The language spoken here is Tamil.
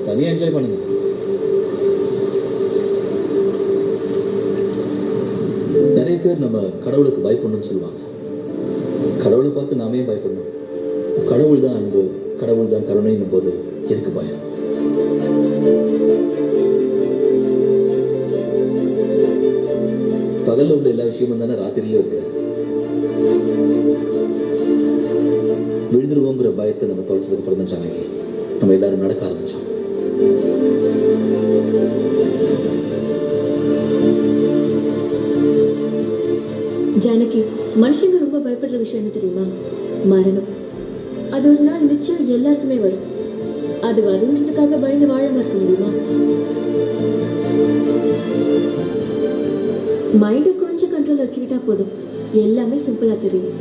தனியாக என்ஜாய் பண்ணுங்க. நிறைய பேர் நம்ம கடவுளுக்கு பயப்படணும்னு சொல்லுவாங்க. கடவுளை பார்த்து நாமே பயப்படணும். கடவுள் தான் அன்பு, கடவுள் தான் கருணைன்னும் போது எதுக்கு பயம்? பகல்ல உள்ள எல்லா விஷயமும் தானே ராத்திரியிலும் இருக்கு. விழுந்துருவோங்கிற பயத்தை நம்ம தொலைச்சதுக்கு அப்புறம் தான் ஜானகி நம்ம எல்லாரும் நடக்க ஆரம்பிச்சோம். ஜானகி, மனுஷங்க ரொம்ப பயப்படுற விஷயம் என்ன தெரியுமா? மரணம். அது ஒரு நாள் நிச்சயம் எல்லாருக்குமே வரும். அது வருன்றதுக்காக பயந்து வாழாம இருக்க முடியுமா? மைண்டை கொஞ்சம் கண்ட்ரோல் வச்சுக்கிட்டா போதும், எல்லாமே சிம்பிளா தெரியும்.